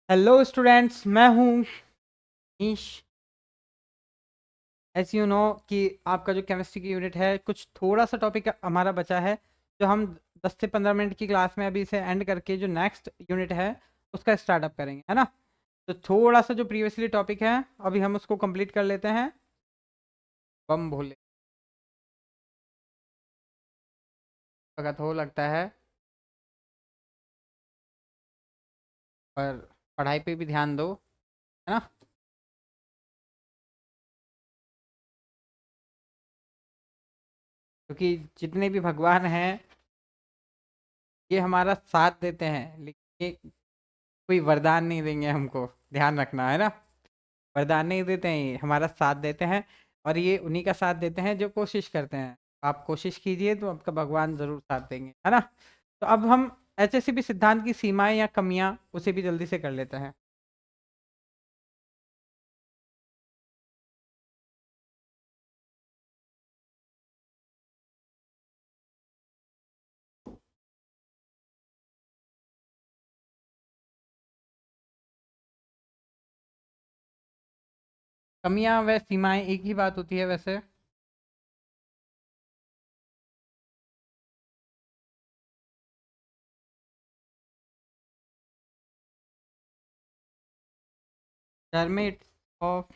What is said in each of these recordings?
Hello students, मैं हूँ नीश। As you know कि आपका जो केमिस्ट्री की यूनिट है, कुछ थोड़ा सा टॉपिक हमारा बचा है, जो हम 10 से 15 मिनट की क्लास में अभी इसे एंड करके जो नेक्स्ट यूनिट है उसका स्टार्टअप करेंगे, है ना। तो थोड़ा सा जो प्रीवियसली टॉपिक है अभी हम उसको कंप्लीट कर लेते हैं। बम भोले भगत हो लगता है, पर पढ़ाई पे भी ध्यान दो, है ना। क्योंकि जितने भी भगवान हैं ये हमारा साथ देते हैं, लेकिन ये कोई वरदान नहीं देंगे हमको, ध्यान रखना, है ना। वरदान नहीं देते हैं, ये हमारा साथ देते हैं। और ये उन्हीं का साथ देते हैं जो कोशिश करते हैं। आप कोशिश कीजिए तो आपका भगवान जरूर साथ देंगे, है ना। तो अब हम एचएससीबी सिद्धांत की सीमाएं या कमियां उसे भी जल्दी से कर लेते हैं। कमियां व सीमाएं एक ही बात होती है वैसे। Terms of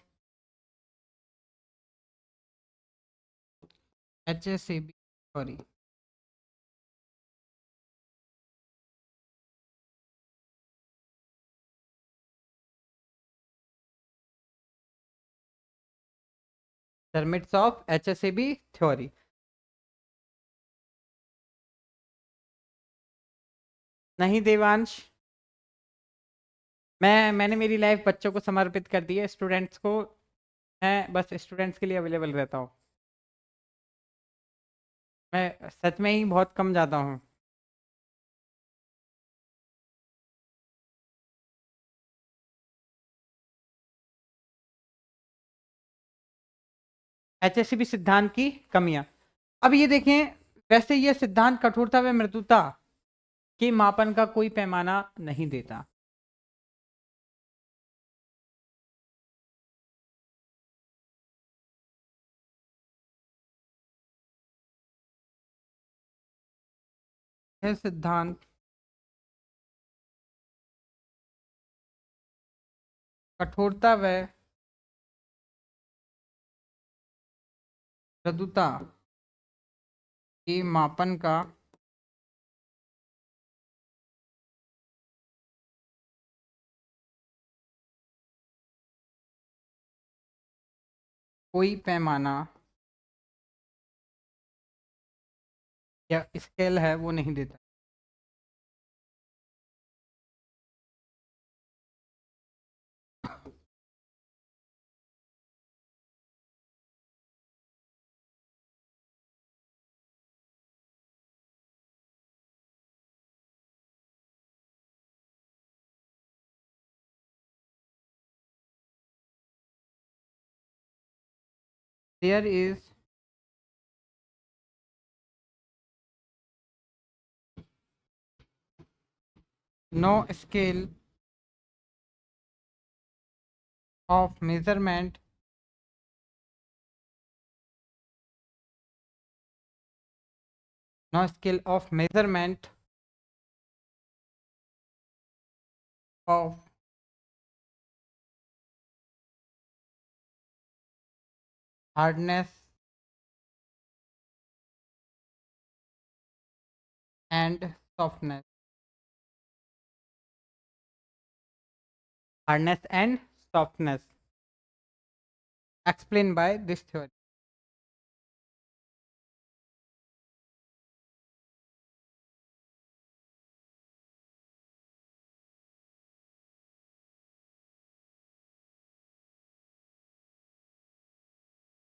HSCB, sorry, terms of HSCB theory. नहीं देवांश, मैंने मेरी लाइफ बच्चों को समर्पित कर दी है, स्टूडेंट्स को। मैं बस स्टूडेंट्स के लिए अवेलेबल रहता हूँ। मैं सच में ही बहुत कम जाता हूँ। एचएससीबी सिद्धांत की कमियां। अब ये देखें, वैसे ये सिद्धांत कठोरता व मृदुता के मापन का कोई पैमाना नहीं देता। यह सिद्धांत कठोरता व मृदुता के मापन का कोई पैमाना या स्केल है वो नहीं देता। There is no scale of measurement no scale of measurement of hardness and softness. Hardness and softness explain by this theory.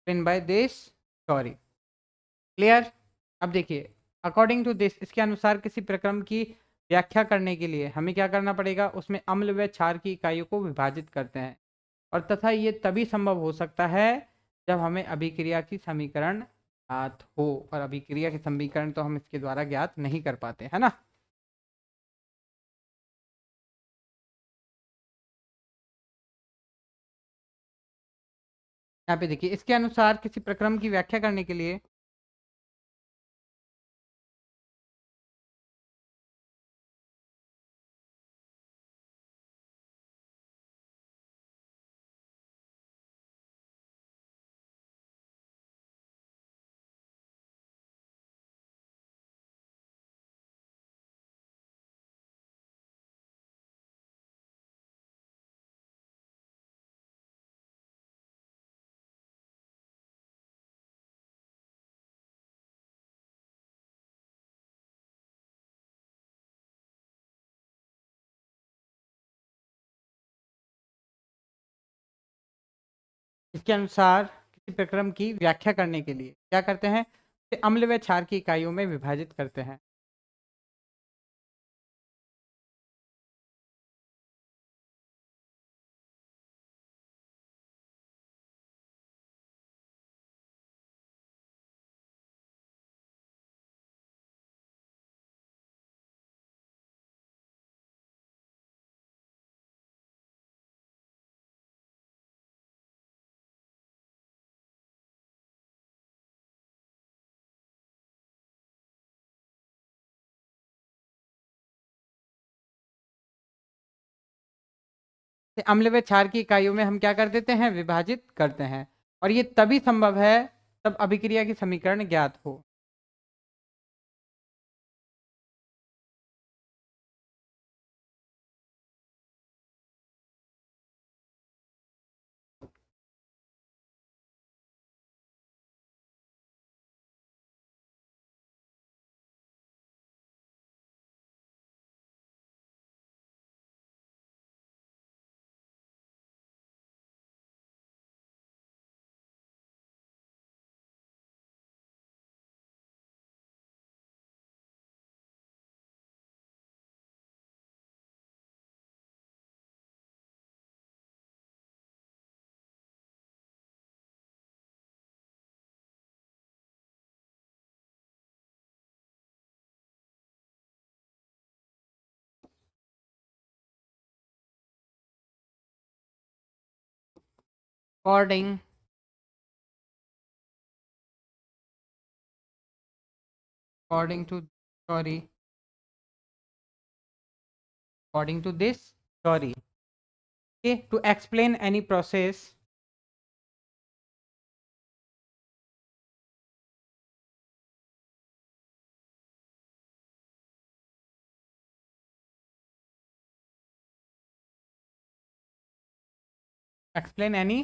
Explain by this theory. Clear. अब देखिए, अकॉर्डिंग टू दिस, इसके अनुसार किसी प्रक्रम की व्याख्या करने के लिए हमें क्या करना पड़ेगा, उसमें अम्ल व क्षार की इकाइयों को विभाजित करते हैं। और तथा ये तभी संभव हो सकता है जब हमें अभिक्रिया की समीकरण ज्ञात हो, और अभिक्रिया के समीकरण तो हम इसके द्वारा ज्ञात नहीं कर पाते, है ना। यहाँ पे देखिए, इसके अनुसार किसी प्रक्रम की व्याख्या करने के लिए किसी प्रक्रम की व्याख्या करने के लिए क्या करते हैं, इसे अम्ल व क्षार की इकाइयों में विभाजित करते हैं। इसे अम्ल व क्षार की इकाइयों में हम क्या कर देते हैं, विभाजित करते हैं। और ये तभी संभव है तब अभिक्रिया की समीकरण ज्ञात हो। According according to sorry according to this sorry okay, to explain any process explain any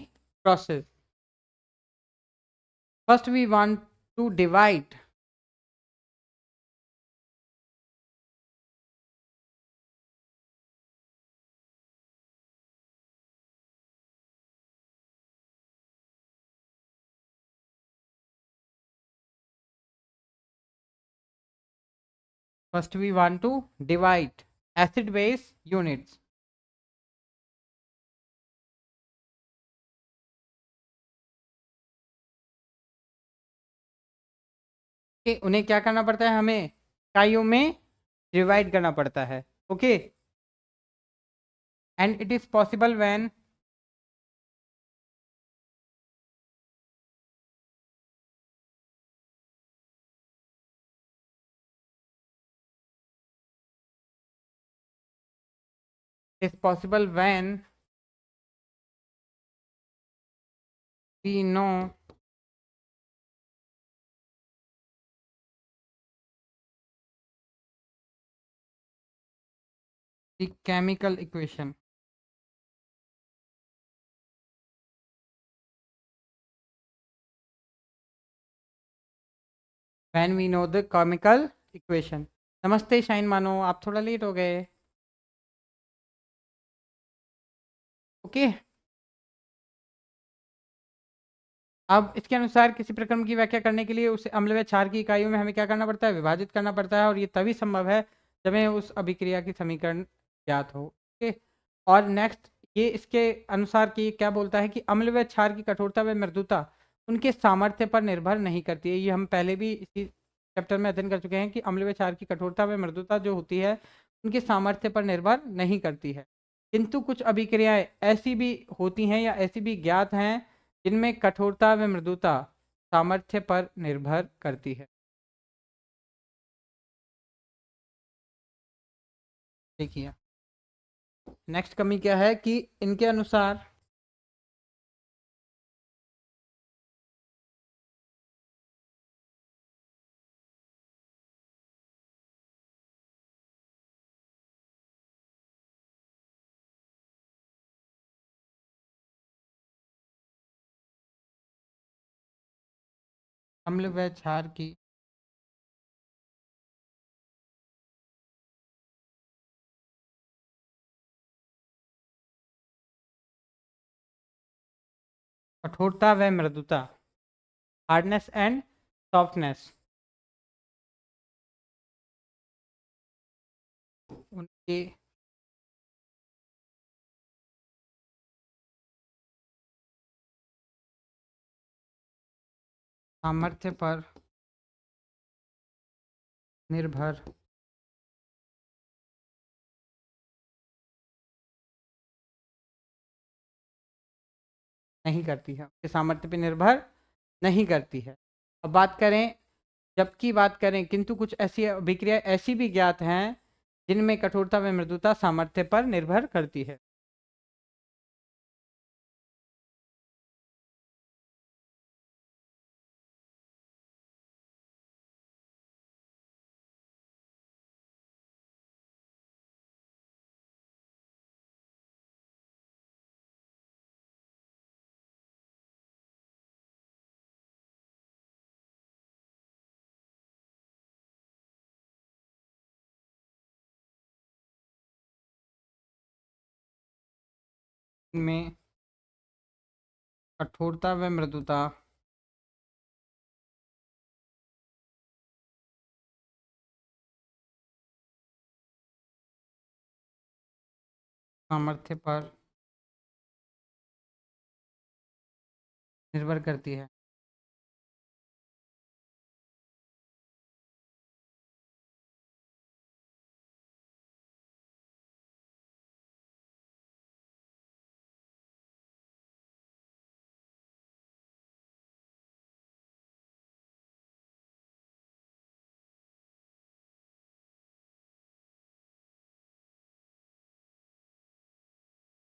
process, first we want to divide first we want to divide acid base units। okay, उन्हें क्या करना पड़ता है, हमें इकाइयों में डिवाइड करना पड़ता है। Okay, and it is possible when is possible when we know the chemical equation। when we know the chemical equation। नमस्ते शाइन मानो, आप थोड़ा लेट हो गए। ओके, अब इसके अनुसार किसी प्रक्रम की व्याख्या करने के लिए उसे अम्ल व क्षार की इकाइयों में हमें क्या करना पड़ता है, विभाजित करना पड़ता है। और ये तभी संभव है जब हमें उस अभिक्रिया की समीकरण ज्ञात हो। ओके, और नेक्स्ट ये इसके अनुसार कि क्या बोलता है कि अम्ल व क्षार की कठोरता व मृदुता उनके सामर्थ्य पर निर्भर नहीं करती है। ये हम पहले भी इसी चैप्टर में अध्ययन कर चुके हैं कि अम्ल व क्षार की कठोरता व मृदुता जो होती है उनके सामर्थ्य पर निर्भर नहीं करती है। किंतु कुछ अभिक्रियाएं ऐसी भी होती हैं या ऐसी भी ज्ञात हैं जिनमें कठोरता व मृदुता सामर्थ्य पर निर्भर करती है। देखिए नेक्स्ट कमी क्या है कि इनके अनुसार अम्ल व क्षार की कठोरता व मृदुता, हार्डनेस एंड सॉफ्टनेस, उनके सामर्थ्य पर निर्भर नहीं करती है, उनके सामर्थ्य पर निर्भर नहीं करती है। अब बात करें, जबकि बात करें किंतु कुछ ऐसी अभिक्रिया ऐसी भी ज्ञात हैं जिनमें कठोरता व मृदुता सामर्थ्य पर निर्भर करती है। इनमें कठोरता व मृदुता सामर्थ्य पर निर्भर करती है।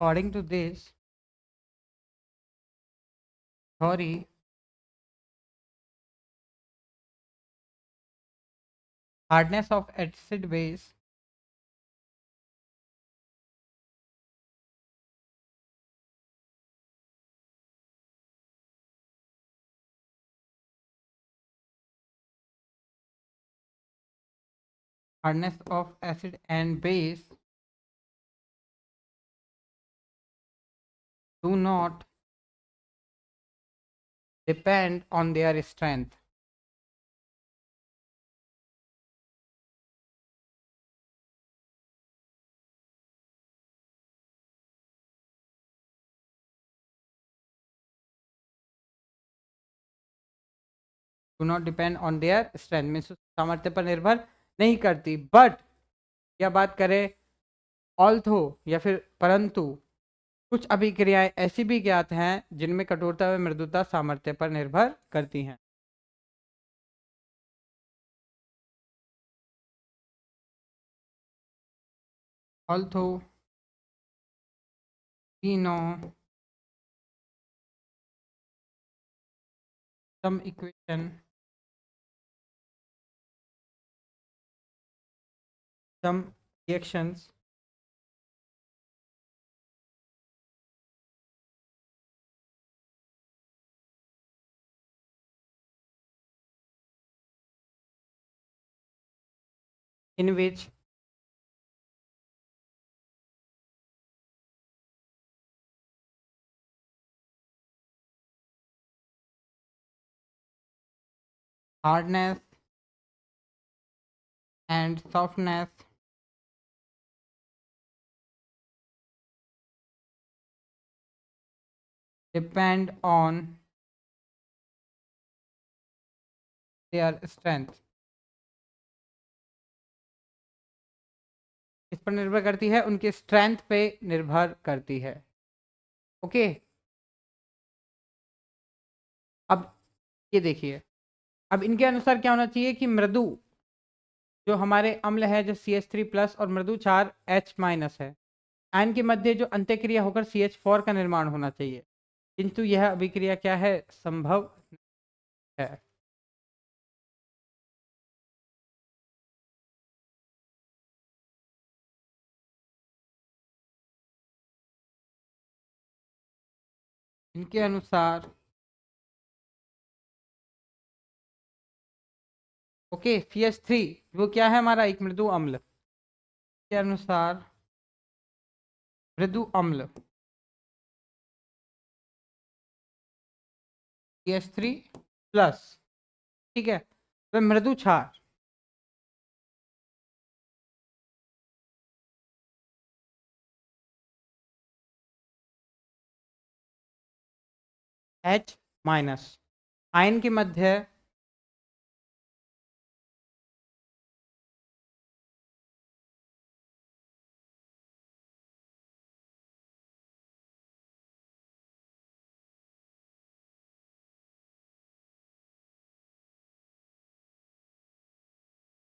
According to this theory, hardness of acid base hardness of acid and base do not depend on their strength. Do not depend on their strength means सामर्थ्य पर निर्भर नहीं करती। बट या बात करें ऑल्थो या फिर परंतु कुछ अभिक्रियाएं ऐसी भी ज्ञात हैं जिनमें कठोरता व मृदुता सामर्थ्य पर निर्भर करती हैं। Although we know some equation, some reactions in which hardness and softness depend on their strength। इस पर निर्भर करती है, उनके स्ट्रेंथ पे निर्भर करती है। ओके अब ये देखिए, अब इनके अनुसार क्या होना चाहिए कि मृदु जो हमारे अम्ल है जो CH3+ और मृदु क्षार H- है, आयन के मध्य जो अंत्यक्रिया होकर CH4 का निर्माण होना चाहिए, किंतु यह अभिक्रिया क्या है, संभव है। इनके अनुसार ओके CH3 वो क्या है हमारा एक मृदु अम्ल के अनुसार मृदु अम्ल CH3+, ठीक है, वह मृदु क्षार H-, आयन के मध्य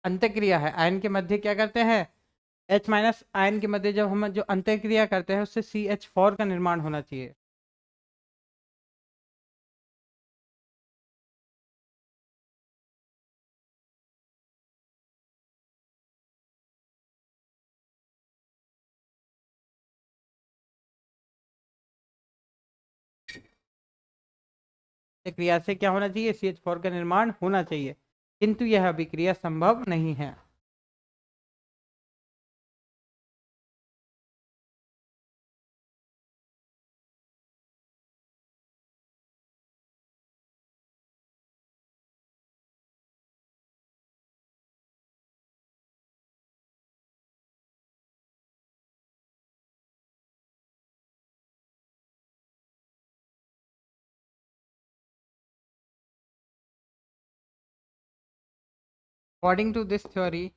अंत्यक्रिया है, आयन के मध्य क्या करते हैं, H- आयन के मध्य जब हम जो अंत्यक्रिया करते हैं उससे CH4 का निर्माण होना चाहिए। क्रिया से क्या होना चाहिए, CH4 का निर्माण होना चाहिए, किंतु यह अभिक्रिया संभव नहीं है। According to this theory,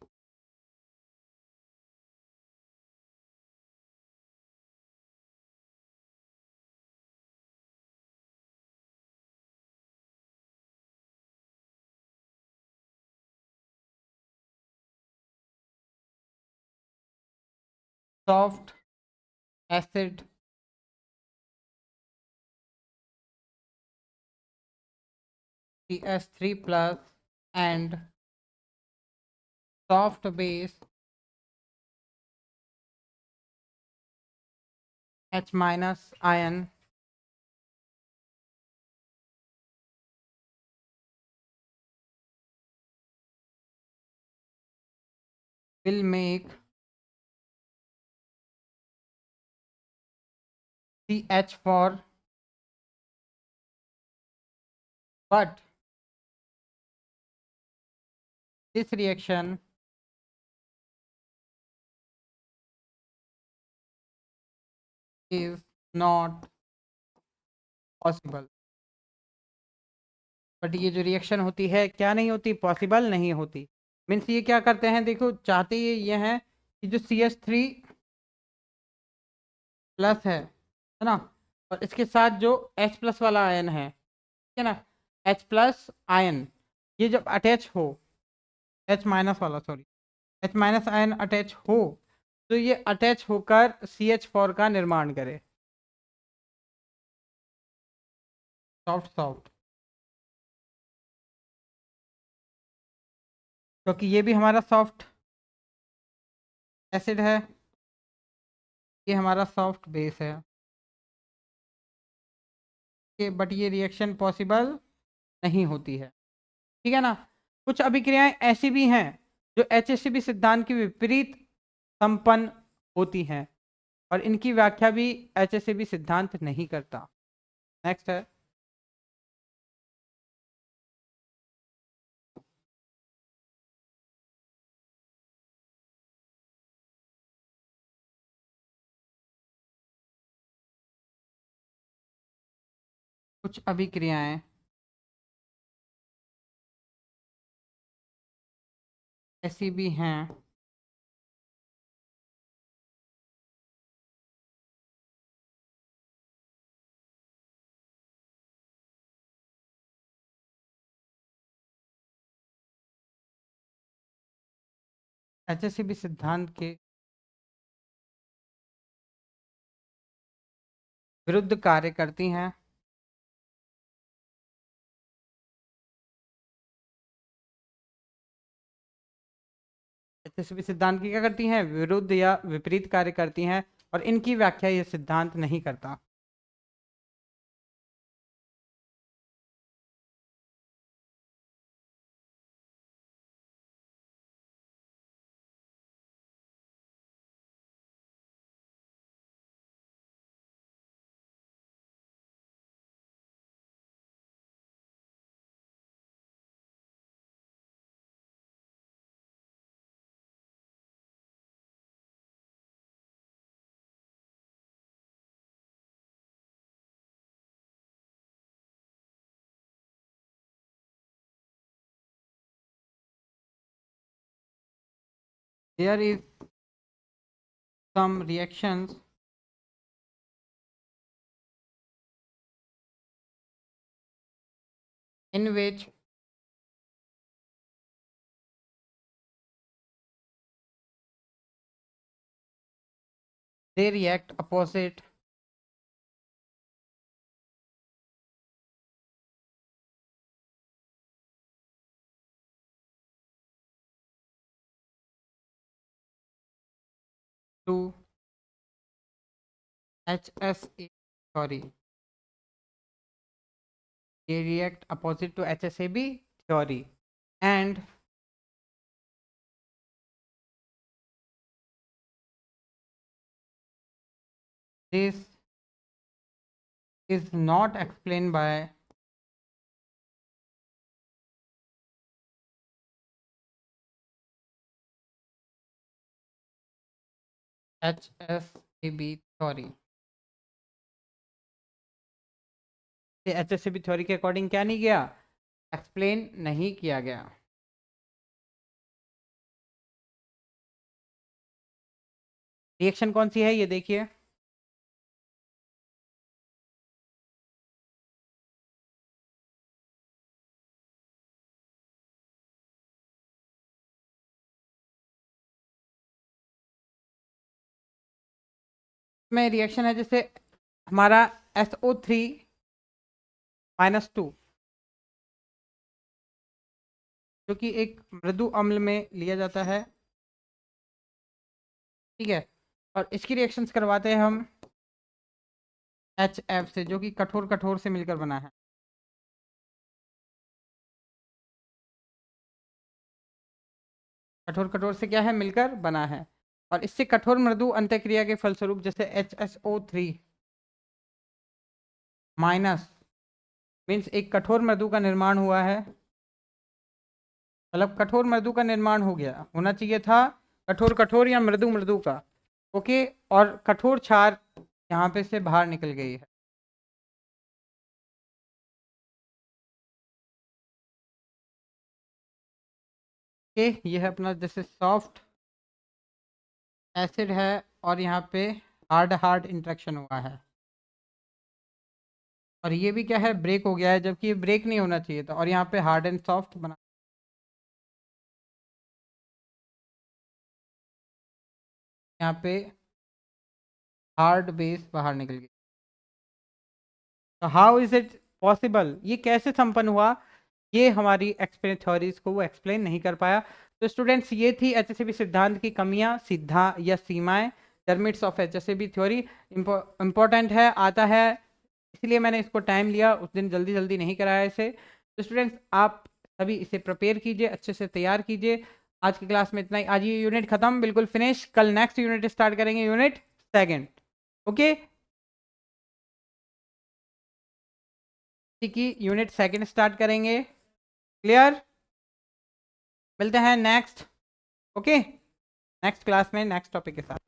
soft acid CH3+ and soft base H- ion will make CH4, but this reaction is not possible। But ये जो रिएक्शन होती है क्या नहीं होती, पॉसिबल नहीं होती। मीन्स ये क्या करते हैं, देखो चाहते ये हैं कि जो CH3+ है ना, और इसके साथ जो H+ वाला आयन है, ठीक है ना, H+ आयन ये जब अटैच हो, H- वाला सॉरी, H- आयन अटैच हो तो ये अटैच होकर CH4 का निर्माण करे, सॉफ्ट सॉफ्ट, क्योंकि ये भी हमारा सॉफ्ट एसिड है, ये हमारा सॉफ्ट बेस है, बट ये रिएक्शन पॉसिबल नहीं होती है, ठीक है ना। कुछ अभिक्रियाएं ऐसी भी हैं जो HCB सिद्धांत के विपरीत संपन्न होती हैं और इनकी व्याख्या भी HCB सिद्धांत नहीं करता। नेक्स्ट है, कुछ अभिक्रियाएं ऐसी भी हैं HACCP सिद्धांत के विरुद्ध कार्य करती हैं। HACCP सिद्धांत की क्या करती हैं? विरुद्ध या विपरीत कार्य करती हैं, और इनकी व्याख्या यह सिद्धांत नहीं करता। There is some reactions in which they react opposite to HSA, sorry, they react opposite to HSAB theory, and this is not explained by HSAB theory। HSAB theory के अकॉर्डिंग क्या नहीं किया? एक्सप्लेन नहीं किया गया। रिएक्शन कौन सी है ये देखिए। में रिएक्शन है जैसे हमारा SO3 -2 जो कि एक मृदु अम्ल में लिया जाता है, ठीक है, और इसकी रिएक्शंस करवाते हैं हम HF से, जो कि कठोर कठोर से मिलकर बना है। कठोर कठोर से क्या है? मिलकर बना है। और इससे कठोर मृदु अंतःक्रिया के फलस्वरूप जैसे HSO3 माइनस मीन्स एक कठोर मृदु का निर्माण हुआ है, मतलब कठोर मृदु का निर्माण हो गया, होना चाहिए था कठोर कठोर या मृदु मृदु का, ओके, और कठोर क्षार यहाँ पे से बाहर निकल गई है। ओके, ये है अपना जैसे सॉफ्ट एसिड है और यहाँ पे हार्ड हार्ड इंट्रैक्शन हुआ है, और ये भी क्या है? ब्रेक हो गया है, जबकि ये ब्रेक नहीं होना चाहिए था, और यहाँ पे हार्ड एंड सॉफ्ट बना, यहाँ पे हार्ड बेस बाहर निकल गई। तो हाउ इज इट पॉसिबल? ये कैसे संपन्न हुआ? ये हमारी एक्सप्लेन थ्योरीज को वो एक्सप्लेन नहीं कर पाया। तो स्टूडेंट्स, ये थी HACCP सिद्धांत की कमियां, सिद्धा या सीमाएं, termites of HACCP theory. Important है, आता है, इसलिए मैंने इसको टाइम लिया, उस दिन जल्दी जल्दी नहीं कराया इसे। तो स्टूडेंट्स, आप सभी इसे प्रिपेयर कीजिए, अच्छे से तैयार कीजिए। आज की क्लास में इतना ही। आज ये यूनिट खत्म, बिल्कुल फिनिश। कल नेक्स्ट यूनिट स्टार्ट करेंगे, यूनिट 2। ओके, की यूनिट 2 स्टार्ट करेंगे। क्लियर? मिलते हैं नेक्स्ट, ओके, नेक्स्ट क्लास में नेक्स्ट टॉपिक के साथ।